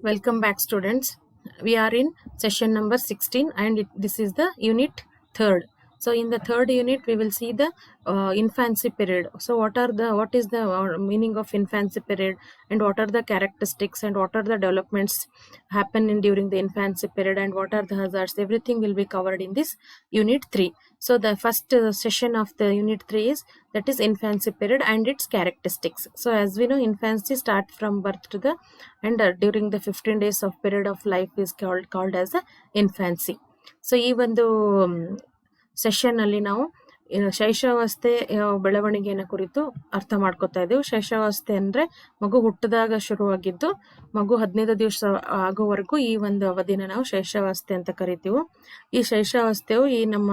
Welcome back, students. We are in session number 16 and this is the unit 3rd. So in the 3rd unit we will see the infancy period. So what is the meaning of infancy period, and what are the characteristics, and what are the developments happen during the infancy period, and what are the hazards. Everything will be covered in this unit 3. So the first session of the unit 3 is infancy period and its characteristics. So as we know, infancy starts from birth to the and during the 15 days of period of life is called as a infancy. So ಈ ಒಂದು session ಅಲ್ಲಿ ನಾವು ಶೈಶವಾವಸ್ಥೆ ಬೆಳವಣಿಗೆಯ ಕುರಿತು ಅರ್ಥ ಮಾಡ್ಕೊತಾ ಇದ್ದೇವೆ. ಶೈಶವಾವಸ್ಥೆ ಅಂದ್ರೆ ಮಗು ಹುಟ್ಟಿದಾಗ ಶುರುವಾಗಿದ್ದು ಮಗು 15 ದಿವಸ ಆಗೋವರೆಗೂ ಈ ಒಂದು ಅವಧಿನ ನಾವು ಶೈಶವಾವಸ್ಥೆ ಅಂತ ಕರಿತೀವಿ. ಈ ಶೈಶವಾವಸ್ಥೆಯು ಈ ನಮ್ಮ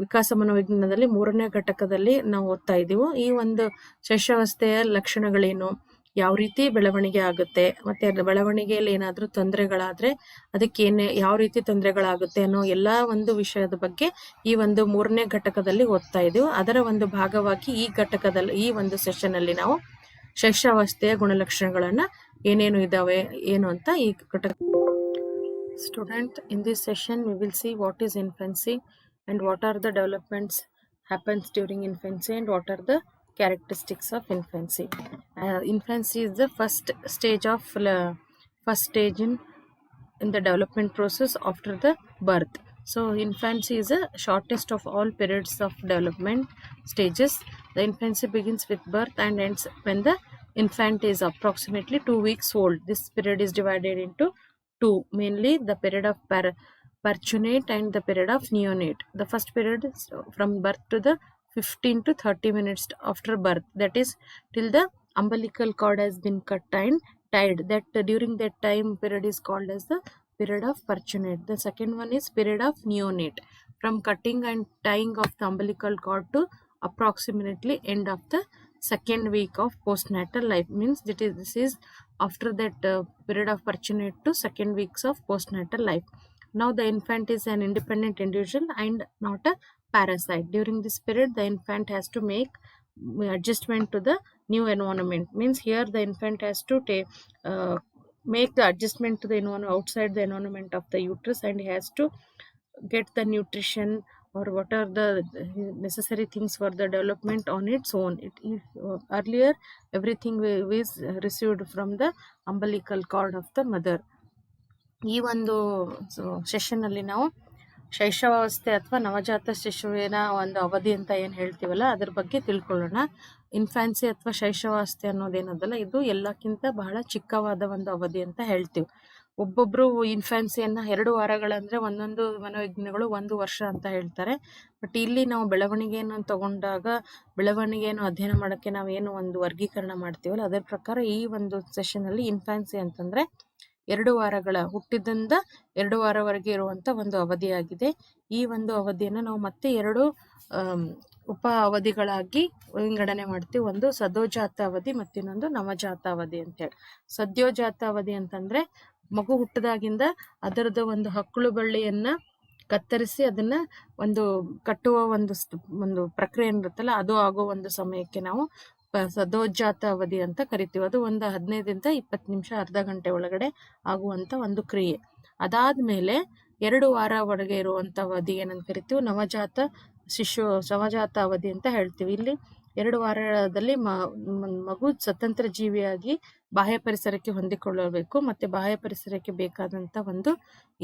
ವಿಕಾಸ ಮನೋವಿಜ್ಞಾನದಲ್ಲಿ 3ನೇ ಘಟಕದಲ್ಲಿ ನಾವು ಓದ್ತಾ ಇದ್ದೀವಿ. ಈ ಒಂದು ಶೈಶವಾವಸ್ಥೆಯ ಲಕ್ಷಣಗಳೇನು, ಯಾವ ರೀತಿ ಬೆಳವಣಿಗೆ ಆಗುತ್ತೆ, ಮತ್ತೆ ಬೆಳವಣಿಗೆಯಲ್ಲಿ ಏನಾದ್ರೂ ತೊಂದರೆಗಳಾದ್ರೆ ಅದಕ್ಕೆ ಯಾವ ರೀತಿ ತೊಂದರೆಗಳಾಗುತ್ತೆ ಅನ್ನೋ ಎಲ್ಲಾ ಒಂದು ವಿಷಯದ ಬಗ್ಗೆ ಈ ಒಂದು 3ನೇ ಘಟಕದಲ್ಲಿ ಓದ್ತಾ ಇದೀವಿ. ಅದರ ಒಂದು ಭಾಗವಾಗಿ ಈ ಘಟಕದಲ್ಲಿ ಈ ಒಂದು ಸೆಷನ್ ಅಲ್ಲಿ ನಾವು ಶೈಶವಾವಸ್ಥೆಯ ಗುಣಲಕ್ಷಣಗಳನ್ನ ಏನೇನು ಇದಾವೆ ಏನು ಅಂತ ಈ ಘಟಕ. Student, in this session we will see what is infancy and what are the developments happens during infancy and what are the characteristics of infancy. Infancy is the first stage in the development process after the birth. So infancy is the shortest of all periods of development stages. The infancy begins with birth and ends when the infant is approximately 2 weeks old. This period is divided into two, mainly the period of percunate and the period of neonate. The first period is from birth to the 15 to 30 minutes after birth, that is till the umbilical cord has been cut and tied. That during that time period is called as the period of percunate. The second one is period of neonate, from cutting and tying of the umbilical cord to approximately end of the second week of postnatal life. Means this is after that period of percunate to second weeks of postnatal life. Now the infant is an independent individual and not a parasite. During this period the infant has to make adjustment to the new environment. Means here the infant has to make the adjustment to the environment outside the environment of the uterus, and he has to get the nutrition or what are the necessary things for the development on its own. Earlier everything is received from the umbilical cord of the mother. ಈ ಒಂದು session ಅಲ್ಲಿ ನಾವು ಶೈಶವಾವಸ್ಥೆ ಅಥವಾ ನವಜಾತ ಶಿಶುವಿನ ಒಂದು ಅವಧಿ ಅಂತ ಏನ್ ಹೇಳ್ತೀವಲ್ಲ ಅದ್ರ ಬಗ್ಗೆ ತಿಳ್ಕೊಳ್ಳೋಣ. ಇನ್ಫ್ಯಾನ್ಸಿ ಅಥವಾ ಶೈಶವಾವಸ್ಥೆ ಅನ್ನೋದೇನದಲ್ಲ, ಇದು ಎಲ್ಲಕ್ಕಿಂತ ಬಹಳ ಚಿಕ್ಕವಾದ ಒಂದು ಅವಧಿ ಅಂತ ಹೇಳ್ತೀವಿ. ಒಬ್ಬೊಬ್ರು ಇನ್ಫ್ಯಾನ್ಸಿಯನ್ನ 2 ವಾರಗಳಂದ್ರೆ ಒಂದೊಂದು ಮನೋವಿಜ್ಞಾನಿಗಳು 1 ವರ್ಷ ಅಂತ ಹೇಳ್ತಾರೆ. ಬಟ್ ಇಲ್ಲಿ ನಾವು ಬೆಳವಣಿಗೆಯನ್ನು ತಗೊಂಡಾಗ ಬೆಳವಣಿಗೆಯನ್ನು ಅಧ್ಯಯನ ಮಾಡಕ್ಕೆ ನಾವೇನು ಒಂದು ವರ್ಗೀಕರಣ ಮಾಡ್ತೀವಲ್ಲ ಅದರ ಪ್ರಕಾರ ಈ ಒಂದು ಸೆಷನ್ ಅಲ್ಲಿ ಇನ್ಫ್ಯಾನ್ಸಿ ಅಂತಂದ್ರೆ 2 ವಾರಗಳ ಹುಟ್ಟಿದಿಂದ 2 ವಾರವರೆಗೆ ಇರುವಂತ ಒಂದು ಅವಧಿಯಾಗಿದೆ. ಈ ಒಂದು ಅವಧಿಯನ್ನು ನಾವು ಮತ್ತೆ 2 ಉಪ ಅವಧಿಗಳಾಗಿ ವಿಂಗಡಣೆ ಮಾಡ್ತೀವಿ. ಒಂದು ಸದ್ಯೋಜಾತ ಅವಧಿ ಮತ್ತು ಇನ್ನೊಂದು ನವಜಾತ ಅವಧಿ ಅಂತ ಹೇಳಿ. ಸದ್ಯೋಜಾತ ಅವಧಿ ಅಂತಂದ್ರೆ ಮಗು ಹುಟ್ಟಿದಾಗಿಂದ ಅದರದ ಒಂದು ಹಕ್ಕಳು ಬಳ್ಳಿಯನ್ನ ಕತ್ತರಿಸಿ ಅದನ್ನ ಒಂದು ಕಟ್ಟುವ ಒಂದು ಪ್ರಕ್ರಿಯೆ ಇರುತ್ತಲ್ಲ, ಅದು ಆಗೋ ಒಂದು ಸಮಯಕ್ಕೆ ನಾವು ಸದೋಜಾತ ಅವಧಿ ಅಂತ ಕರಿತೀವಿ. ಅದು ಒಂದು 15ರಿಂದ 20 ನಿಮಿಷ, ಅರ್ಧ ಗಂಟೆ ಒಳಗಡೆ ಆಗುವಂತ ಒಂದು ಕ್ರಿಯೆ. ಅದಾದ್ಮೇಲೆ 2 ವಾರವರೆಗೆ ಇರುವಂತ ಅವಧಿ ಏನಂತ ಕರಿತೀವಿ ನವಜಾತ ಅವಧಿ ಅಂತ ಹೇಳ್ತೀವಿ. ಇಲ್ಲಿ 2 ವಾರದಲ್ಲಿ ಮಗು ಸ್ವತಂತ್ರ ಜೀವಿಯಾಗಿ ಬಾಹ್ಯ ಪರಿಸರಕ್ಕೆ ಹೊಂದಿಕೊಳ್ಳಬೇಕು, ಮತ್ತೆ ಬಾಹ್ಯ ಪರಿಸರಕ್ಕೆ ಬೇಕಾದಂತ ಒಂದು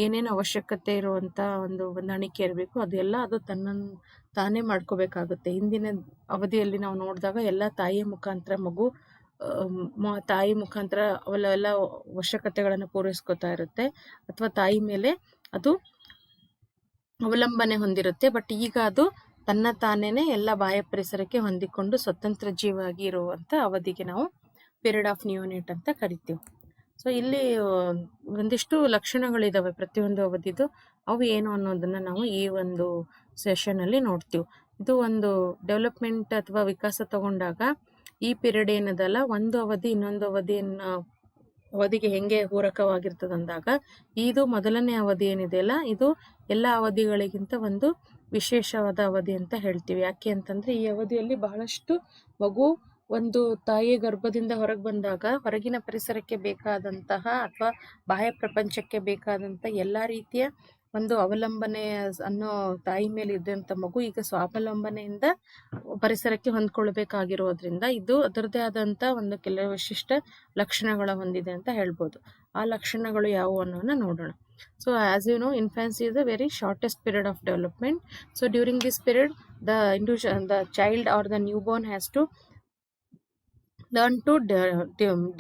ಏನೇನು ಅವಶ್ಯಕತೆ ಇರುವಂತ ಒಂದು ಹೊಂದಾಣಿಕೆ ಇರಬೇಕು, ಅದೆಲ್ಲ ಅದು ತಾನೇ ಮಾಡ್ಕೋಬೇಕಾಗುತ್ತೆ. ಹಿಂದಿನ ಅವಧಿಯಲ್ಲಿ ನಾವು ನೋಡಿದಾಗ ಎಲ್ಲ ತಾಯಿಯ ಮುಖಾಂತರ ಮಗು ತಾಯಿ ಮುಖಾಂತರ ಅವೆಲ್ಲ ಅವಶ್ಯಕತೆಗಳನ್ನು ಪೂರೈಸ್ಕೊತಾ ಇರುತ್ತೆ ಅಥವಾ ತಾಯಿ ಮೇಲೆ ಅದು ಅವಲಂಬನೆ ಹೊಂದಿರುತ್ತೆ. ಬಟ್ ಈಗ ಅದು ತನ್ನ ತಾನೇನೆ ಎಲ್ಲ ಬಾಹ್ಯ ಪರಿಸರಕ್ಕೆ ಹೊಂದಿಕೊಂಡು ಸ್ವತಂತ್ರ ಜೀವಾಗಿ ಇರುವಂತ ಅವಧಿಗೆ ನಾವು ಪೀರಿಯಡ್ ಆಫ್ ನಿಯೋನೇಟ್ ಅಂತ ಕರಿತೀವಿ. ಸೊ ಇಲ್ಲಿ ಒಂದಿಷ್ಟು ಲಕ್ಷಣಗಳಿದಾವೆ ಪ್ರತಿಯೊಂದು ಅವಧಿದು. ಅವು ಏನು ಅನ್ನೋದನ್ನ ನಾವು ಈ ಒಂದು ಸೆಷನ್ ಅಲ್ಲಿ ನೋಡ್ತೀವಿ. ಇದು ಒಂದು ಡೆವಲಪ್ಮೆಂಟ್ ಅಥವಾ ವಿಕಾಸ ತಗೊಂಡಾಗ ಈ ಪೀರಿಯಡ್ ಏನದಲ್ಲ, ಒಂದು ಅವಧಿ ಇನ್ನೊಂದು ಅವಧಿಗೆ ಹೆಂಗೆ ಪೂರಕವಾಗಿರ್ತದಂದಾಗ ಇದು ಮೊದಲನೇ ಅವಧಿ ಏನಿದೆಯಲ್ಲ, ಇದು ಎಲ್ಲ ಅವಧಿಗಳಿಗಿಂತ ಒಂದು ವಿಶೇಷವಾದ ಅವಧಿ ಅಂತ ಹೇಳ್ತೀವಿ. ಯಾಕೆ ಅಂತಂದ್ರೆ ಈ ಅವಧಿಯಲ್ಲಿ ಬಹಳಷ್ಟು ಮಗು ಒಂದು ತಾಯಿಯ ಗರ್ಭದಿಂದ ಹೊರಗೆ ಬಂದಾಗ ಹೊರಗಿನ ಪರಿಸರಕ್ಕೆ ಬೇಕಾದಂತಹ ಅಥವಾ ಬಾಹ್ಯ ಪ್ರಪಂಚಕ್ಕೆ ಬೇಕಾದಂಥ ಎಲ್ಲ ರೀತಿಯ ಒಂದು ಅವಲಂಬನೆ ಅನ್ನೋ ತಾಯಿ ಮೇಲೆ ಇದ್ದಂಥ ಮಗು ಈಗ ಸ್ವಾವಲಂಬನೆಯಿಂದ ಪರಿಸರಕ್ಕೆ ಹೊಂದ್ಕೊಳ್ಬೇಕಾಗಿರೋದ್ರಿಂದ ಇದು ಅದರದೇ ಆದಂಥ ಒಂದು ಕೆಲವು ವಿಶಿಷ್ಟ ಲಕ್ಷಣಗಳ ಹೊಂದಿದೆ ಅಂತ ಹೇಳ್ಬೋದು. ಆ ಲಕ್ಷಣಗಳು ಯಾವುವು ಅನ್ನೋದನ್ನ ನೋಡೋಣ. So as you know, infancy is a very shortest period of development. So during this period, the child or the newborn has to learn to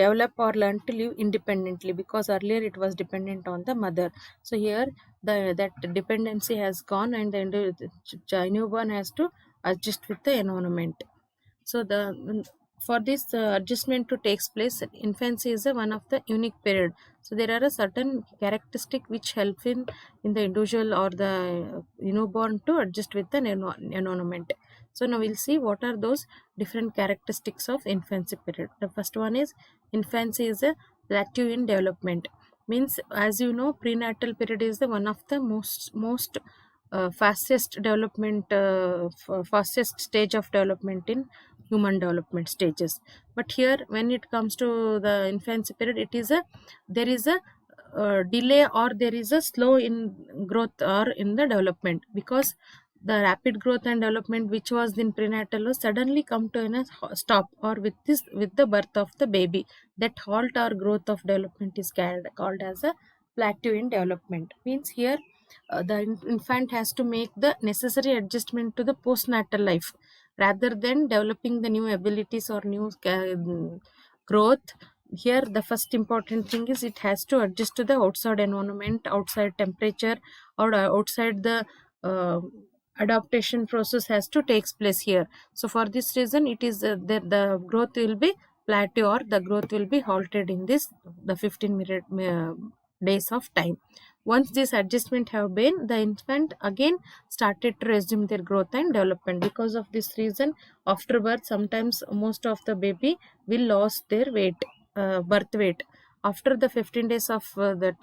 develop or learn to live independently, because earlier it was dependent on the mother. So here that dependency has gone, and the newborn has to adjust with the environment. So for this adjustment to takes place, infancy is one of the unique period. So there are a certain characteristic which help in the individual or the newborn to adjust with the environment. So now we'll see what are those different characteristics of infancy period. The first one is infancy is a plateau in development. Means, as you know, prenatal period is the one of the most fastest development, fastest stage of development in human development stages. But here, when it comes to the infancy period, there is a delay, or there is a slow in growth or in the development, because the rapid growth and development which was in prenatal was suddenly come to a stop, or with the birth of the baby, that halt or growth of development is called as a plateau in development. Means here the infant has to make the necessary adjustment to the postnatal life, rather than developing the new abilities or new growth. Here the first important thing is it has to adjust to the outside environment, outside temperature, or outside the adaptation process has to takes place here. So for this reason, it is the growth will be plateau, or the growth will be halted in the 15 days of time. Once this adjustment have been, the infant again started to resume their growth and development. Because of this reason, after birth, sometimes most of the baby will lose their weight, birth weight. After the 15 days of that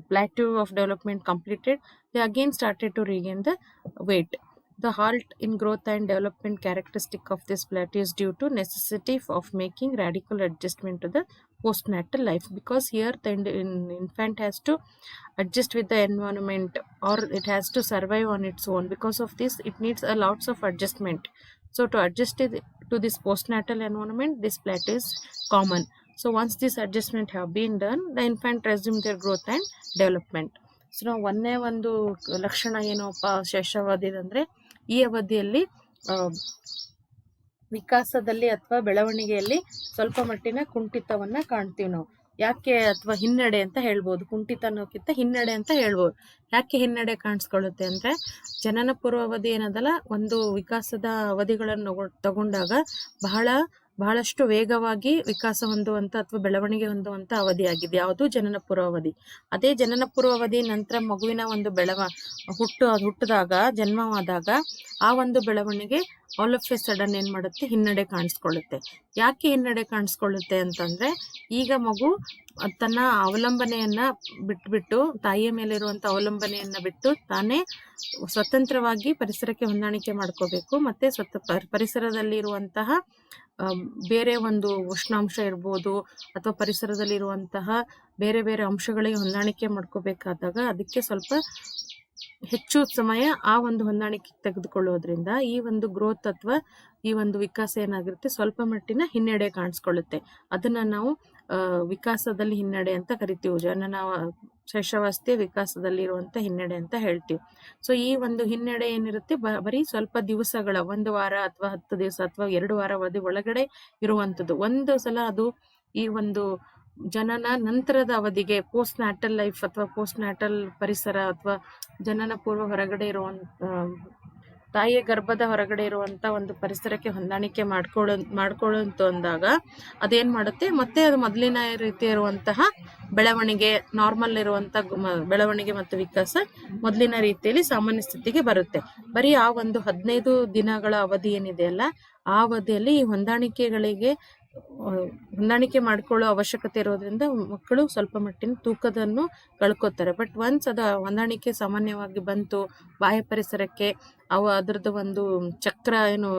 plateau of development completed, they again started to regain the weight. The halt in growth and development characteristic of this plateau is due to necessity of making radical adjustment to the postnatal life, because here the infant has to adjust with the environment, or it has to survive on its own. Because of this, it needs a lots of adjustment. So to adjust it to this postnatal environment, this plateau is common. So once this adjustment have been done, the infant resume their growth and development. So ನಾವು ಒಂದು ಲಕ್ಷಣ ಏನಪ್ಪ ಶೈಶವಾದಿದಂದ್ರೆ, ಈ ಅವಧಿಯಲ್ಲಿ ವಿಕಾಸದಲ್ಲಿ ಅಥವಾ ಬೆಳವಣಿಗೆಯಲ್ಲಿ ಸ್ವಲ್ಪ ಮಟ್ಟಿನ ಕುಂಠಿತವನ್ನ ಕಾಣ್ತೀವಿ ನಾವು. ಯಾಕೆ, ಅಥವಾ ಹಿನ್ನಡೆ ಅಂತ ಹೇಳ್ಬೋದು, ಕುಂಠಿತ ಅನ್ನೋಕ್ಕಿಂತ ಹಿನ್ನಡೆ ಅಂತ ಹೇಳ್ಬೋದು. ಯಾಕೆ ಹಿನ್ನಡೆ ಕಾಣಿಸ್ಕೊಳ್ಳುತ್ತೆ ಅಂದ್ರೆ, ಜನನ ಪೂರ್ವ ಅವಧಿ ಏನದಲ್ಲ, ಒಂದು ವಿಕಾಸದ ಅವಧಿಗಳನ್ನು ತಗೊಂಡಾಗ ಬಹಳಷ್ಟು ವೇಗವಾಗಿ ವಿಕಾಸ ಹೊಂದುವಂತ ಅಥವಾ ಬೆಳವಣಿಗೆ ಹೊಂದುವಂತ ಅವಧಿಯಾಗಿದೆ ಯಾವುದು, ಜನನ ಪೂರ್ವಾವಧಿ. ಅದೇ ಜನನ ಪೂರ್ವಾವಧಿ ನಂತರ ಮಗುವಿನ ಒಂದು ಹುಟ್ಟಿದಾಗ, ಜನ್ಮವಾದಾಗ ಆ ಒಂದು ಬೆಳವಣಿಗೆ ಆಲ್ ಆಫ್ ಎ ಸಡನ್ ಏನ್ ಮಾಡುತ್ತೆ, ಹಿನ್ನಡೆ ಕಾಣಿಸ್ಕೊಳ್ಳುತ್ತೆ. ಯಾಕೆ ಹಿನ್ನಡೆ ಕಾಣಿಸ್ಕೊಳ್ಳುತ್ತೆ ಅಂತಂದ್ರೆ, ಈಗ ಮಗು ತನ್ನ ಅವಲಂಬನೆಯನ್ನ ಬಿಟ್ಬಿಟ್ಟು, ತಾಯಿಯ ಮೇಲಿರುವಂತ ಅವಲಂಬನೆಯನ್ನ ಬಿಟ್ಟು ತಾನೇ ಸ್ವತಂತ್ರವಾಗಿ ಪರಿಸರಕ್ಕೆ ಹೊಂದಾಣಿಕೆ ಮಾಡ್ಕೋಬೇಕು. ಮತ್ತೆ ಪರಿಸರದಲ್ಲಿ ಇರುವಂತಹ ಬೇರೆ ಒಂದು ಉಷ್ಣಾಂಶ ಇರ್ಬೋದು, ಅಥವಾ ಪರಿಸರದಲ್ಲಿರುವಂತಹ ಬೇರೆ ಬೇರೆ ಅಂಶಗಳಿಗೆ ಹೊಂದಾಣಿಕೆ ಮಾಡ್ಕೋಬೇಕಾದಾಗ ಅದಕ್ಕೆ ಸ್ವಲ್ಪ ಹೆಚ್ಚು ಸಮಯ ಆ ಒಂದು ಹೊಂದಾಣಿಕೆ ತೆಗೆದುಕೊಳ್ಳೋದ್ರಿಂದ ಈ ಒಂದು ಗ್ರೋತ್ ಅಥವಾ ಈ ಒಂದು ವಿಕಾಸ ಏನಾಗಿರುತ್ತೆ, ಸ್ವಲ್ಪ ಮಟ್ಟಿನ ಹಿನ್ನಡೆ ಕಾಣಿಸ್ಕೊಳ್ಳುತ್ತೆ. ಅದನ್ನ ನಾವು ವಿಕಾಸದಲ್ಲಿ ಹಿನ್ನಡೆ ಅಂತ ಕರಿತೀವಿ. ಜನನ ಶೈಶವಾವಸ್ಥೆ ವಿಕಾಸದಲ್ಲಿ ಇರುವಂತ ಹಿನ್ನಡೆ ಅಂತ ಹೇಳ್ತೀವಿ. ಸೊ ಈ ಒಂದು ಹಿನ್ನಡೆ ಏನಿರುತ್ತೆ, ಬರೀ ಸ್ವಲ್ಪ ದಿವಸಗಳ, 1 ವಾರ ಅಥವಾ 10 ದಿವಸ ಅಥವಾ 2 ವಾರ ಅವಧಿ ಒಳಗಡೆ ಇರುವಂತದ್ದು. ಒಂದು ಸಲ ಅದು ಈ ಒಂದು ಜನನ ನಂತರದ ಅವಧಿಗೆ, ಪೋಸ್ಟ್ ನ್ಯಾಟಲ್ ಲೈಫ್ ಅಥವಾ ಪೋಸ್ಟ್ ನ್ಯಾಟಲ್ ಪರಿಸರ ಅಥವಾ ಜನನ ಪೂರ್ವ ಹೊರಗಡೆ ಇರುವಂತ ತಾಯಿಯ ಗರ್ಭದ ಹೊರಗಡೆ ಇರುವಂತ ಒಂದು ಪರಿಸರಕ್ಕೆ ಹೊಂದಾಣಿಕೆ ಮಾಡ್ಕೊಳ್ಳೋಂತ ಅಂದಾಗ ಅದೇನ್ ಮಾಡುತ್ತೆ, ಮತ್ತೆ ಅದು ಮೊದಲಿನ ರೀತಿ ಇರುವಂತಹ ಬೆಳವಣಿಗೆ, ನಾರ್ಮಲ್ ಇರುವಂತ ಬೆಳವಣಿಗೆ ಮತ್ತು ವಿಕಾಸ ಮೊದಲಿನ ರೀತಿಯಲ್ಲಿ ಸಾಮಾನ್ಯ ಸ್ಥಿತಿಗೆ ಬರುತ್ತೆ. ಬರೀ ಆ ಒಂದು 15 ದಿನಗಳ ಅವಧಿ ಏನಿದೆ ಅಲ್ಲ, ಆ ಅವಧಿಯಲ್ಲಿ ಈ ಹೊಂದಾಣಿಕೆ ಮಾಡ್ಕೊಳ್ಳೋ ಅವಶ್ಯಕತೆ ಇರೋದ್ರಿಂದ ಮಕ್ಕಳು ಸ್ವಲ್ಪ ಮಟ್ಟಿನ ತೂಕದನ್ನು ಕಳ್ಕೊತಾರೆ. ಬಟ್ ಒನ್ಸ್ ಅದ ಹೊಂದಾಣಿಕೆ ಸಾಮಾನ್ಯವಾಗಿ ಬಂತು ಬಾಹ್ಯ ಪರಿಸರಕ್ಕೆ, ಅದರದ್ದು ಒಂದು ಚಕ್ರ ಏನು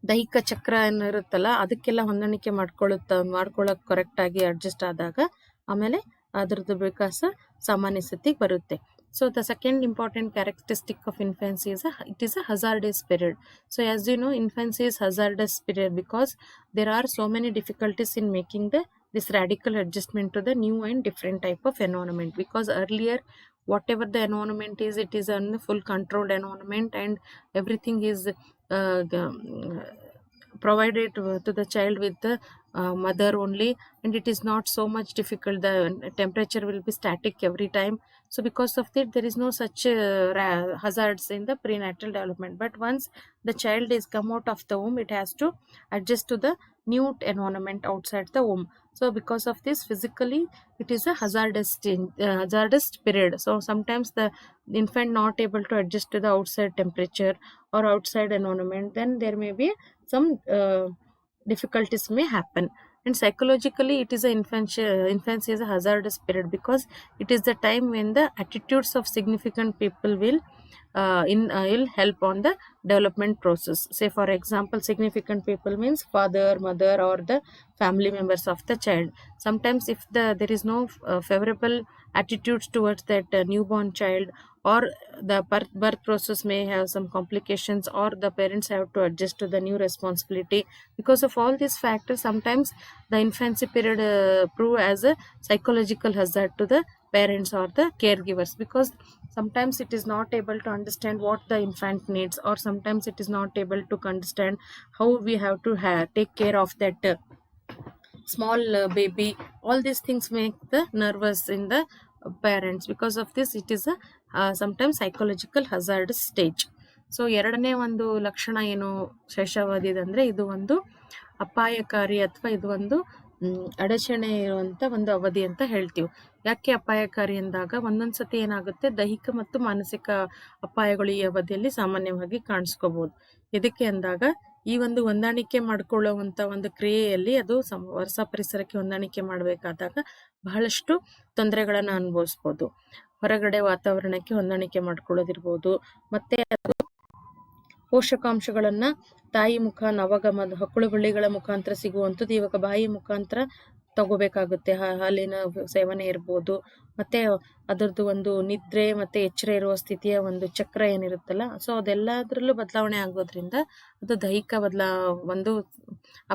ದೈಹಿಕ ಚಕ್ರ ಏನಿರುತ್ತಲ್ಲ ಅದಕ್ಕೆಲ್ಲ ಹೊಂದಾಣಿಕೆ ಮಾಡ್ಕೊಳ್ಳೋಕೆ ಕರೆಕ್ಟಾಗಿ ಅಡ್ಜಸ್ಟ್ ಆದಾಗ ಆಮೇಲೆ ಅದರದ್ದು ವಿಕಾಸ ಸಾಮಾನ್ಯ ಸ್ಥಿತಿಗೆ ಬರುತ್ತೆ. So the second important characteristic of infancy is it is a hazardous period. So as you know, infancy is hazardous period because there are so many difficulties in making this radical adjustment to the new and different type of environment. Because earlier, whatever the environment is, it is a full controlled environment and everything is provided to the child with the mother only, and it is not so much difficult. The temperature will be static every time, so because of that there is no such hazards in the prenatal development. But once the child is come out of the womb, it has to adjust to the new environment outside the womb. So because of this, physically it is a hazardous period. So sometimes the infant not able to adjust to the outside temperature or outside environment, then there may be some difficulties may happen. And psychologically, it is a infancy is a hazardous period because it is the time when the attitudes of significant people will help on the development process. Say for example, significant people means father, mother, or the family members of the child. Sometimes if there is no favorable attitudes towards that newborn child, or the birth process may have some complications, or the parents have to adjust to the new responsibility. Because of all these factors, sometimes the infancy period prove as a psychological hazard to the parents or the caregivers, because sometimes it is not able to understand what the infant needs, or sometimes it is not able to understand how we have to take care of that small baby. All these things make the nervous in the parents. Because of this, it is a sometimes psychological hazardous stage. So ಎರಡನೇ ಒಂದು ಲಕ್ಷಣ ಏನು ಶೈಶವಾದಿದಂದ್ರೆ ಇದು ಒಂದು ಅಪಾಯಕಾರಿ ಅಥವಾ ಇದು ಒಂದು ಅಡಚಣೆ ಇರುವಂತ ಒಂದು ಅವಧಿ ಅಂತ ಹೇಳ್ತೀವಿ. ಯಾಕೆ ಅಪಾಯಕಾರಿ ಎಂದಾಗ ಒಂದೊಂದ್ಸತಿ ಏನಾಗುತ್ತೆ, ದೈಹಿಕ ಮತ್ತು ಮಾನಸಿಕ ಅಪಾಯಗಳು ಈ ಅವಧಿಯಲ್ಲಿ ಸಾಮಾನ್ಯವಾಗಿ ಕಾಣಿಸ್ಕೋಬಹುದು. ಎದಕ್ಕೆ ಅಂದಾಗ ಈ ಒಂದು ಹೊಂದಾಣಿಕೆ ಮಾಡ್ಕೊಳ್ಳುವಂತ ಒಂದು ಕ್ರಿಯೆಯಲ್ಲಿ ಅದು ಹೊಸ ಪರಿಸರಕ್ಕೆ ಹೊಂದಾಣಿಕೆ ಮಾಡಬೇಕಾದಾಗ ಬಹಳಷ್ಟು ತೊಂದರೆಗಳನ್ನ ಅನುಭವಿಸ್ಬೋದು. ಹೊರಗಡೆ ವಾತಾವರಣಕ್ಕೆ ಹೊಂದಾಣಿಕೆ ಮಾಡ್ಕೊಳ್ಳೋದಿರ್ಬೋದು, ಮತ್ತೆ ಪೋಷಕಾಂಶಗಳನ್ನ ತಾಯಿ ಮುಖ, ನವಗಮದ ಹೊಕ್ಕಳು ಬಳ್ಳಿಗಳ ಮುಖಾಂತರ ಸಿಗುವಂಥದ್ದು ಇವಾಗ ಬಾಯಿ ಮುಖಾಂತರ ತಗೋಬೇಕಾಗುತ್ತೆ. ಹಾಲಿನ ಸೇವನೆ ಇರ್ಬೋದು, ಮತ್ತೆ ಅದರದ್ದು ಒಂದು ನಿದ್ರೆ ಮತ್ತೆ ಎಚ್ಚರ ಇರುವ ಸ್ಥಿತಿಯ ಒಂದು ಚಕ್ರ ಏನಿರುತ್ತಲ್ಲ, ಸೊ ಅದೆಲ್ಲದರಲ್ಲೂ ಬದಲಾವಣೆ ಆಗೋದ್ರಿಂದ ಅದು ದೈಹಿಕ ಒಂದು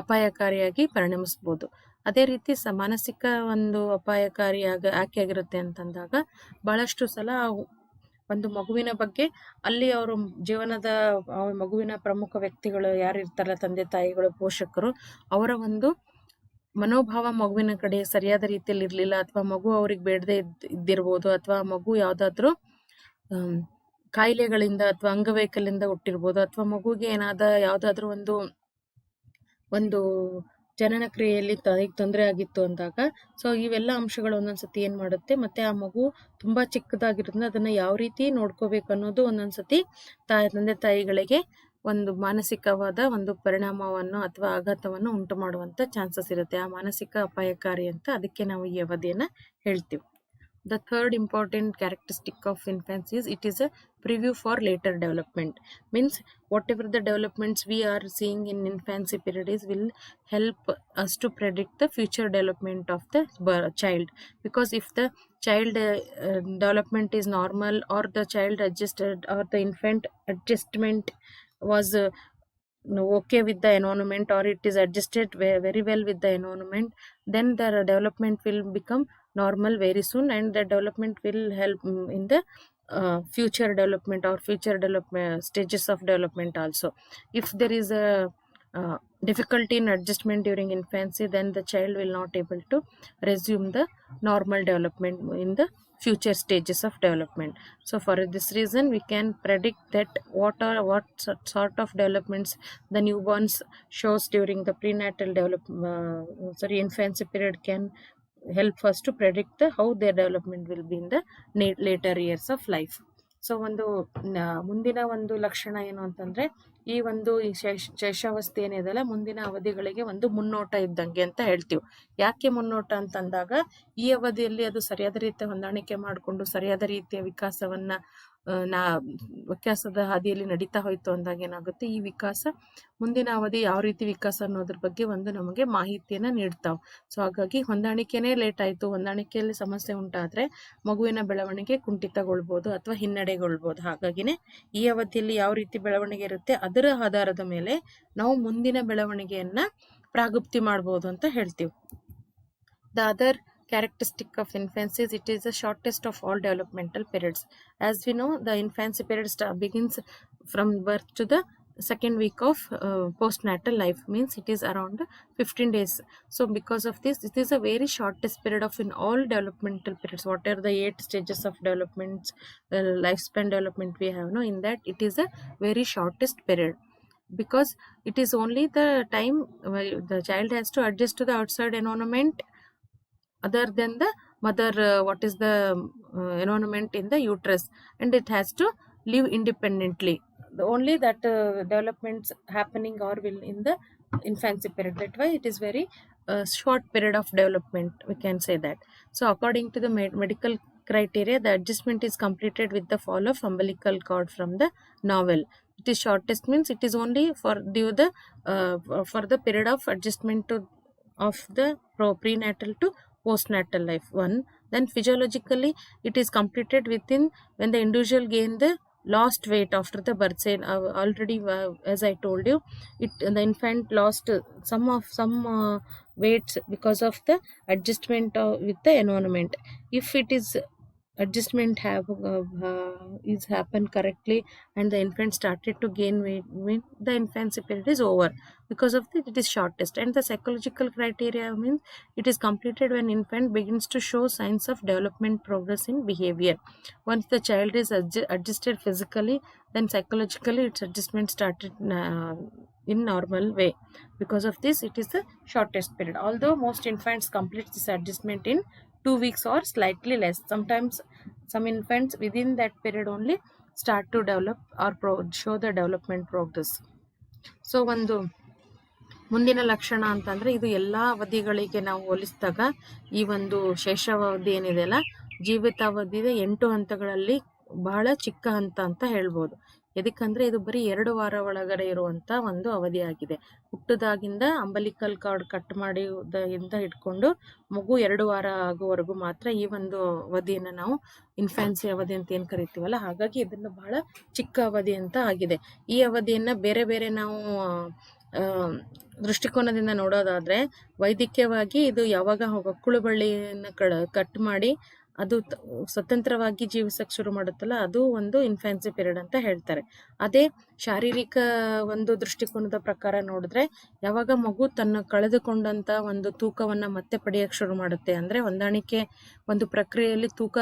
ಅಪಾಯಕಾರಿಯಾಗಿ ಪರಿಣಮಿಸ್ಬೋದು. ಅದೇ ರೀತಿ ಮಾನಸಿಕ ಒಂದು ಯಾಕೆ ಆಗಿರುತ್ತೆ ಅಂತಂದಾಗ ಬಹಳಷ್ಟು ಸಲ ಒಂದು ಮಗುವಿನ ಬಗ್ಗೆ ಅಲ್ಲಿ ಅವರು ಜೀವನದ ಮಗುವಿನ ಪ್ರಮುಖ ವ್ಯಕ್ತಿಗಳು ಯಾರು ಇರ್ತಾರಲ್ಲ, ತಂದೆ ತಾಯಿಗಳು, ಪೋಷಕರು, ಅವರ ಒಂದು ಮನೋಭಾವ ಮಗುವಿನ ಕಡೆ ಸರಿಯಾದ ರೀತಿಯಲ್ಲಿ ಇರ್ಲಿಲ್ಲ, ಅಥವಾ ಮಗು ಅವ್ರಿಗೆ ಬೇಡದೆ ಇದ್ದಿರ್ಬೋದು, ಅಥವಾ ಮಗು ಯಾವ್ದಾದ್ರು ಕಾಯಿಲೆಗಳಿಂದ ಅಥವಾ ಅಂಗವೈಕಲ್ಯದಿಂದ ಹುಟ್ಟಿರ್ಬೋದು, ಅಥವಾ ಮಗುಗೆ ಯಾವ್ದಾದ್ರು ಒಂದು ಜನನ ಕ್ರಿಯೆಯಲ್ಲಿ ತೊಂದರೆ ಆಗಿತ್ತು ಅಂದಾಗ, ಸೊ ಇವೆಲ್ಲ ಅಂಶಗಳು ಒಂದೊಂದ್ಸತಿ ಏನ್ ಮಾಡುತ್ತೆ, ಮತ್ತೆ ಆ ಮಗು ತುಂಬಾ ಚಿಕ್ಕದಾಗಿರೋದ್ರಿಂದ ಅದನ್ನ ಯಾವ ರೀತಿ ನೋಡ್ಕೋಬೇಕು ಅನ್ನೋದು ಒಂದೊಂದ್ಸತಿ ತಂದೆ ತಾಯಿಗಳಿಗೆ ಒಂದು ಮಾನಸಿಕವಾದ ಒಂದು ಪರಿಣಾಮವನ್ನು ಅಥವಾ ಆಘಾತವನ್ನು ಉಂಟು ಮಾಡುವಂತ ಚಾನ್ಸಸ್ ಇರುತ್ತೆ. ಆ ಮಾನಸಿಕ ಅಪಾಯಕಾರಿ ಅಂತ ಅದಕ್ಕೆ ನಾವು ಈ ಅವಧಿಯನ್ನ ಹೇಳ್ತೀವಿ. The third important characteristic of infancy is it is a preview for later development. Means whatever the developments we are seeing in infancy period will help us to predict the future development of the child. Because if the child development is normal, or the child adjusted, or the infant adjustment was okay with the environment, or it is adjusted very well with the environment, then the development will become normal very soon, and the development will help in the future development or future development stages of development also. If there is a difficulty in adjustment during infancy, then the child will not able to resume the normal development in the future stages of development. So for this reason, we can predict that what sort of developments the newborns shows during the prenatal infancy period can help us to predict how their development will be in the later years of life. So ಒಂದು ಮುಂದಿನ ಒಂದು ಲಕ್ಷಣ ಏನು ಅಂತಂದ್ರೆ, ಈ ಒಂದು ಶೈಶವಾವಸ್ಥೆ ಏನಿದೆಯಲ್ಲ, ಮುಂದಿನ ಅವಧಿಗಳಿಗೆ ಒಂದು ಮುನ್ನೋಟ ಇದ್ದಂಗೆ ಅಂತ ಹೇಳ್ತೀವಿ. ಯಾಕೆ ಮುನ್ನೋಟ ಅಂತಂದಾಗ, ಈ ಅವಧಿಯಲ್ಲಿ ಅದು ಸರಿಯಾದ ರೀತಿಯ ಹೊಂದಾಣಿಕೆ ಮಾಡಿಕೊಂಡು ಸರಿಯಾದ ರೀತಿಯ ವಿಕಾಸವನ್ನ ನಾ ವಿಕಾಸದ ಹಾದಿಯಲ್ಲಿ ನಡೀತಾ ಹೋಯಿತು ಅಂದಾಗ ಏನಾಗುತ್ತೆ, ಈ ವಿಕಾಸ ಮುಂದಿನ ಅವಧಿ ಯಾವ ರೀತಿ ವಿಕಾಸ ಅನ್ನೋದ್ರ ಬಗ್ಗೆ ಒಂದು ನಮಗೆ ಮಾಹಿತಿಯನ್ನು ನೀಡ್ತಾವೆ. ಸೊ ಹಾಗಾಗಿ ಹೊಂದಾಣಿಕೆನೇ ಲೇಟ್ ಆಯಿತು, ಹೊಂದಾಣಿಕೆಯಲ್ಲಿ ಸಮಸ್ಯೆ ಉಂಟಾದರೆ ಮಗುವಿನ ಬೆಳವಣಿಗೆ ಕುಂಠಿತಗೊಳ್ಬೋದು ಅಥವಾ ಹಿನ್ನಡೆಗೊಳ್ಬೋದು. ಹಾಗಾಗಿನೇ ಈ ಅವಧಿಯಲ್ಲಿ ಯಾವ ರೀತಿ ಬೆಳವಣಿಗೆ ಇರುತ್ತೆ ಅದರ ಆಧಾರದ ಮೇಲೆ ನಾವು ಮುಂದಿನ ಬೆಳವಣಿಗೆಯನ್ನು ಪ್ರಾಗುಪ್ತಿ ಮಾಡ್ಬೋದು ಅಂತ ಹೇಳ್ತೀವಿ. The other characteristic of infancy is it is the shortest of all developmental periods. As we know, the infancy period begins from birth to the second week of postnatal life, means it is around 15 days. So because of this, it is a very shortest period of in all developmental periods. What are the 8 stages of development, lifespan development we have, no, in that it is a very shortest period, because it is only the time the child has to adjust to the outside environment other than the mother, what is the environment in the uterus, and it has to live independently. Only that developments happening or will in the infancy period. That why it is very short period of development, we can say that. So according to the medical criteria, the adjustment is completed with the fall of umbilical cord from the navel. It is shortest means it is only for the period of adjustment of the prenatal to postnatal life 1. Then physiologically it is completed within when the individual gain the lost weight after the birth. Say already as I told you, the infant lost some weights because of the adjustment with the environment. If it is adjustment is happened correctly and the infant started to gain weight, the infancy period is over. Because of that, it is shortest. And the psychological criteria means it is completed when infant begins to show signs of development progress in behavior. Once the child is adjusted physically, then psychologically its adjustment started in normal way. Because of this, it is the shortest period. Although most infants complete this adjustment in 2 weeks or slightly less. Sometimes some infants within that period only start to develop or show the development progress. So ಒಂದು ಮುಂದಿನ ಲಕ್ಷಣ ಅಂತಂದರೆ ಇದು ಎಲ್ಲ ಅವಧಿಗಳಿಗೆ ನಾವು ಹೋಲಿಸಿದಾಗ ಈ ಒಂದು ಶೈಶವಾವಧಿ ಏನಿದೆಯಲ್ಲ, ಜೀವಿತಾವಧಿಯ 8 ಹಂತಗಳಲ್ಲಿ ಬಹಳ ಚಿಕ್ಕ ಹಂತ ಅಂತ ಹೇಳ್ಬೋದು. ಎದಕ್ಕಂದರೆ ಇದು ಬರೀ 2 ವಾರ ಒಳಗಡೆ ಇರುವಂಥ ಒಂದು ಅವಧಿಯಾಗಿದೆ. ಹುಟ್ಟದಾಗಿಂದ ಅಂಬಲಿಕಲ್ ಕಾರ್ಡ್ ಕಟ್ ಮಾಡಿ ಇಂದ ಇಟ್ಕೊಂಡು ಮಗು 2 ವಾರ ಆಗೋವರೆಗೂ ಮಾತ್ರ ಈ ಒಂದು ಅವಧಿಯನ್ನು ನಾವು ಇನ್ಫ್ಯಾನ್ಸಿ ಅವಧಿ ಅಂತ ಏನು ಕರಿತೀವಲ್ಲ, ಹಾಗಾಗಿ ಇದನ್ನು ಬಹಳ ಚಿಕ್ಕ ಅವಧಿ ಅಂತ ಆಗಿದೆ. ಈ ಅವಧಿಯನ್ನು ಬೇರೆ ಬೇರೆ ನಾವು ದೃಷ್ಟಿಕೋನದಿಂದ ನೋಡೋದಾದರೆ, ವೈದ್ಯಕೀಯವಾಗಿ ಇದು ಯಾವಾಗ ಹೊಕ್ಕುಳು ಬಳ್ಳಿಯನ್ನು ಕಟ್ ಮಾಡಿ ಅದು ಸ್ವತಂತ್ರವಾಗಿ ಜೀವಿಸಕ್ಕೆ ಶುರು ಮಾಡುತ್ತಲ್ಲ, ಅದು ಒಂದು ಇನ್ಫ್ಯಾನ್ಸಿ ಪೀರಿಯಡ್ ಅಂತ ಹೇಳ್ತಾರೆ. ಅದೇ ಶಾರೀರಿಕ ಒಂದು ದೃಷ್ಟಿಕೋನದ ಪ್ರಕಾರ ನೋಡಿದ್ರೆ, ಯಾವಾಗ ಮಗು ತನ್ನ ಕಳೆದುಕೊಂಡಂಥ ಒಂದು ತೂಕವನ್ನು ಮತ್ತೆ ಪಡೆಯಕ್ಕೆ ಶುರು ಮಾಡುತ್ತೆ, ಅಂದರೆ ಹೊಂದಾಣಿಕೆ ಒಂದು ಪ್ರಕ್ರಿಯೆಯಲ್ಲಿ ತೂಕ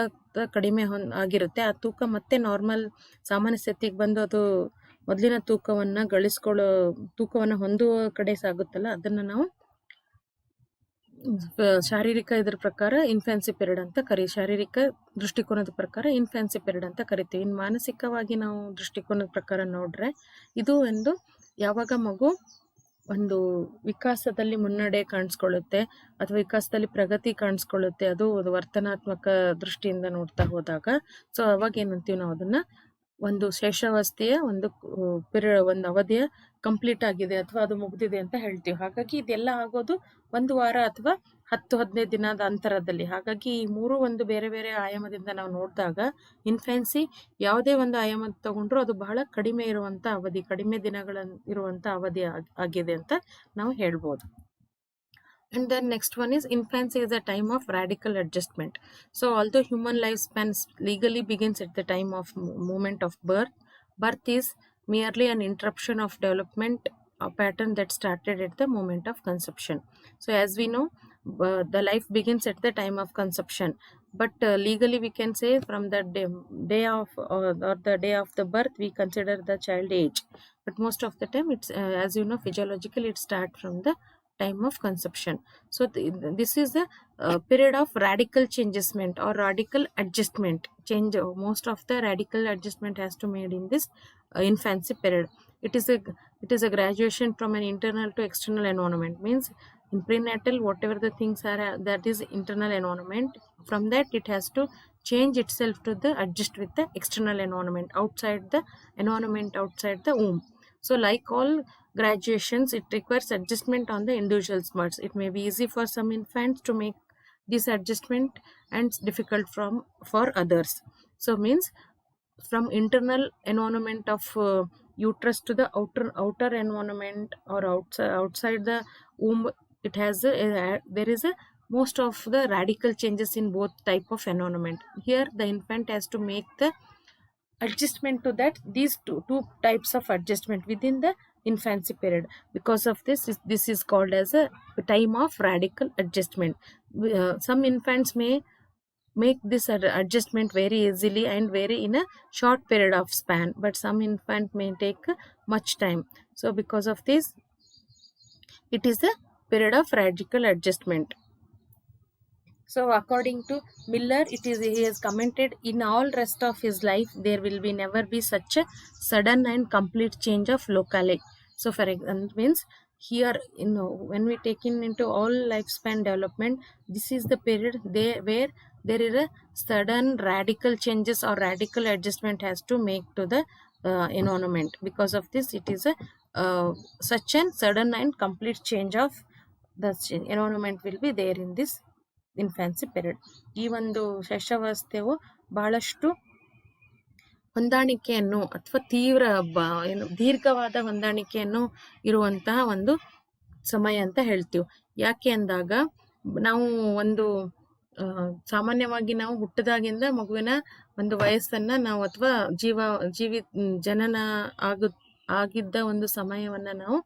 ಕಡಿಮೆ ಆಗಿರುತ್ತೆ, ಆ ತೂಕ ಮತ್ತೆ ನಾರ್ಮಲ್ ಸಾಮಾನ್ಯ ಸ್ಥಿತಿಗೆ ಬಂದು ಅದು ಮೊದಲಿನ ತೂಕವನ್ನು ಹೊಂದುವ ಕಡೆ ಸಾಗುತ್ತಲ್ಲ, ಅದನ್ನು ನಾವು ಶಾರೀರಿಕ ಇದರ ಪ್ರಕಾರ ಇನ್ಫ್ಯಾನ್ಸಿ ಪೀರಿಯಡ್ ಅಂತ ಶಾರೀರಿಕ ದೃಷ್ಟಿಕೋನದ ಪ್ರಕಾರ ಇನ್ಫ್ಯಾನ್ಸಿ ಪೀರಿಯಡ್ ಅಂತ ಕರಿತೀವಿ. ಇನ್ನು ಮಾನಸಿಕವಾಗಿ ನಾವು ದೃಷ್ಟಿಕೋನದ ಪ್ರಕಾರ ನೋಡ್ರೆ, ಇದು ಒಂದು ಯಾವಾಗ ಮಗು ಒಂದು ವಿಕಾಸದಲ್ಲಿ ಮುನ್ನಡೆ ಕಾಣಿಸ್ಕೊಳ್ಳುತ್ತೆ ಅಥವಾ ವಿಕಾಸದಲ್ಲಿ ಪ್ರಗತಿ ಕಾಣಿಸ್ಕೊಳ್ಳುತ್ತೆ, ಅದು ವರ್ತನಾತ್ಮಕ ದೃಷ್ಟಿಯಿಂದ ನೋಡ್ತಾ ಹೋದಾಗ, ಸೊ ಅವಾಗ ಏನಂತೀವಿ ನಾವು ಅದನ್ನ ಒಂದು ಶೈಶವಾವಸ್ಥೆಯ ಒಂದು ಒಂದು ಅವಧಿಯ ಕಂಪ್ಲೀಟ್ ಆಗಿದೆ ಅಥವಾ ಅದು ಮುಗಿದಿದೆ ಅಂತ ಹೇಳ್ತೀವಿ. ಹಾಗಾಗಿ ಇದೆಲ್ಲ ಆಗೋದು 1 ವಾರ ಅಥವಾ 10-15 ದಿನದ ಅಂತರದಲ್ಲಿ. ಹಾಗಾಗಿ ಈ 3 ಒಂದು ಬೇರೆ ಬೇರೆ ಆಯಾಮದಿಂದ ನಾವು ನೋಡಿದಾಗ ಇನ್ಫ್ಯಾನ್ಸಿ ಯಾವುದೇ ಒಂದು ಆಯಾಮ ತಗೊಂಡ್ರು ಅದು ಬಹಳ ಕಡಿಮೆ ಇರುವಂಥ ಅವಧಿ, ಕಡಿಮೆ ದಿನಗಳ ಇರುವಂಥ ಅವಧಿ ಆಗಿದೆ ಅಂತ ನಾವು ಹೇಳ್ಬೋದು. And then next one is infancy is a time of radical adjustment. So although human lifespan legally begins at the time of moment of birth is merely an interruption of development, a pattern that started at the moment of conception. So as we know, the life begins at the time of conception, but legally we can say from the day of or the day of the birth we consider the child age, but most of the time it's as you know, physiologically it starts from the time of conception. So this is the period of radical changement or radical adjustment. Most of the radical adjustment has to made in this infancy period. It is a graduation from an internal to external environment. Means in prenatal, whatever the things are, that is internal environment. from that it has to change itself to the adjust with the external environment outside the womb. So like all graduations, it requires adjustment on the individual's parts. It may be easy for some infants to make this adjustment and difficult for others. So means from internal environment of uterus to the outer environment or outside the womb, it has there is a most of the radical changes in both type of environment. Here the infant has to make the adjustment to that, these two types of adjustment within the infancy period. Because of this is called as a time of radical adjustment. Some infants may make this adjustment very easily and very in a short period of span, but some infant may take much time. So because of this, it is a period of radical adjustment. So according to Miller, he has commented, in all rest of his life there will be never be such a sudden and complete change of locale. So for example, means here, when we take into all lifespan development, this is the period where there is a sudden radical changes or radical adjustment has to make to the environment. Because of this, it is a such a sudden and complete change of the environment will be there in this infancy period. ಈ ಒಂದು ಶೈಶವಾವಸ್ಥೆಯು ಬಹಳಷ್ಟು ಹೊಂದಾಣಿಕೆಯನ್ನು ಅಥವಾ ತೀವ್ರ ದೀರ್ಘವಾದ ಹೊಂದಾಣಿಕೆಯನ್ನು ಇರುವಂತಹ ಒಂದು ಸಮಯ ಅಂತ ಹೇಳ್ತೀವಿ. ಯಾಕೆ ಅಂದಾಗ, ನಾವು ಒಂದು ಸಾಮಾನ್ಯವಾಗಿ ನಾವು ಹುಟ್ಟಿದಾಗಿಂದ ಮಗುವಿನ ಒಂದು ವಯಸ್ಸನ್ನ ನಾವು ಅಥವಾ ಜನನ ಆಗಿದ್ದ ಒಂದು ಸಮಯವನ್ನ ನಾವು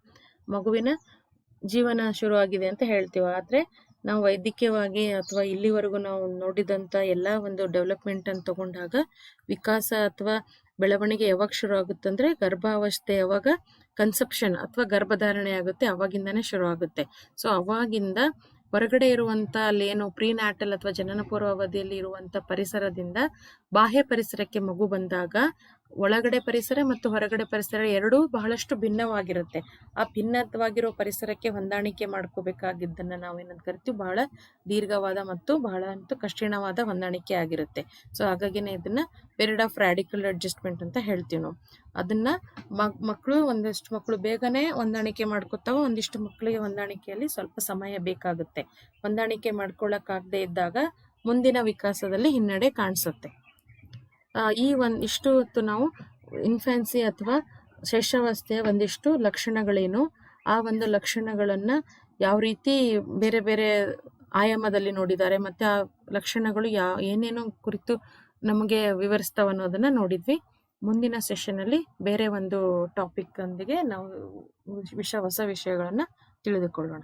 ಮಗುವಿನ ಜೀವನ ಶುರುವಾಗಿದೆ ಅಂತ ಹೇಳ್ತೀವಿ. ಆದ್ರೆ ನಾವು ವೈದ್ಯಕೀಯವಾಗಿ ಅಥವಾ ಇಲ್ಲಿವರೆಗೂ ನಾವು ನೋಡಿದಂಥ ಎಲ್ಲ ಒಂದು ಡೆವಲಪ್ಮೆಂಟ್ ಅನ್ನು ತಗೊಂಡಾಗ ವಿಕಾಸ ಅಥವಾ ಬೆಳವಣಿಗೆ ಯಾವಾಗ ಶುರು ಆಗುತ್ತಂದ್ರೆ ಗರ್ಭಾವಸ್ಥೆ ಯಾವಾಗ ಕನ್ಸೆಪ್ಷನ್ ಅಥವಾ ಗರ್ಭಧಾರಣೆ ಆಗುತ್ತೆ ಅವಾಗಿಂದಾನೇ ಶುರು ಆಗುತ್ತೆ. ಸೊ ಅವಾಗಿಂದ ಹೊರಗಡೆ ಇರುವಂತ ಅಲ್ಲೇನು ಪ್ರೀನ್ಯಾಟಲ್ ಅಥವಾ ಜನನ ಪೂರ್ವ ಅವಧಿಯಲ್ಲಿ ಇರುವಂತ ಪರಿಸರದಿಂದ ಬಾಹ್ಯ ಪರಿಸರಕ್ಕೆ ಮಗು ಬಂದಾಗ ಒಳಗಡೆ ಪರಿಸರ ಮತ್ತು ಹೊರಗಡೆ ಪರಿಸರ ಎರಡೂ ಬಹಳಷ್ಟು ಭಿನ್ನವಾಗಿರುತ್ತೆ. ಆ ಭಿನ್ನವಾಗಿರೋ ಪರಿಸರಕ್ಕೆ ಹೊಂದಾಣಿಕೆ ಮಾಡ್ಕೋಬೇಕಾಗಿದ್ದನ್ನ ನಾವೇನಂತ ಕರಿತೀವಿ, ಬಹಳ ದೀರ್ಘವಾದ ಮತ್ತು ಬಹಳ ಕಠಿಣವಾದ ಹೊಂದಾಣಿಕೆ ಆಗಿರುತ್ತೆ. ಸೊ ಹಾಗಾಗಿನೇ ಇದನ್ನ ಪೀರಿಯಡ್ ಆಫ್ ರಾಡಿಕಲ್ ಅಡ್ಜಸ್ಟ್ಮೆಂಟ್ ಅಂತ ಹೇಳ್ತೀವಿ ನಾವು. ಅದನ್ನ ಒಂದಿಷ್ಟು ಮಕ್ಕಳು ಬೇಗನೆ ಹೊಂದಾಣಿಕೆ ಮಾಡ್ಕೋತಾವ, ಒಂದಿಷ್ಟು ಮಕ್ಕಳಿಗೆ ಹೊಂದಾಣಿಕೆಯಲ್ಲಿ ಸ್ವಲ್ಪ ಸಮಯ ಬೇಕಾಗುತ್ತೆ. ಹೊಂದಾಣಿಕೆ ಮಾಡ್ಕೊಳ್ಳಕ್ಕಾಗದೇ ಇದ್ದಾಗ ಮುಂದಿನ ವಿಕಾಸದಲ್ಲಿ ಹಿನ್ನಡೆ ಕಾಣಿಸುತ್ತೆ. ಈ ಇಷ್ಟು ಹೊತ್ತು ನಾವು ಇನ್ಫ್ಯಾನ್ಸಿ ಅಥವಾ ಶೈಶವಾವಸ್ಥೆಯ ಒಂದಿಷ್ಟು ಲಕ್ಷಣಗಳೇನು, ಆ ಒಂದು ಲಕ್ಷಣಗಳನ್ನ ಯಾವ ರೀತಿ ಬೇರೆ ಬೇರೆ ಆಯಾಮದಲ್ಲಿ ನೋಡಿದ್ದಾರೆ, ಮತ್ತೆ ಆ ಲಕ್ಷಣಗಳು ಏನೇನೋ ಕುರಿತು ನಮಗೆ ವಿವರಿಸ್ತಾವ ಅನ್ನೋದನ್ನ ನೋಡಿದ್ವಿ. ಮುಂದಿನ ಸೆಷನಲ್ಲಿ ಬೇರೆ ಒಂದು ಟಾಪಿಕ್ ಒಂದಿಗೆ ನಾವು ಹೊಸ ವಿಷಯಗಳನ್ನ ತಿಳಿದುಕೊಳ್ಳೋಣ.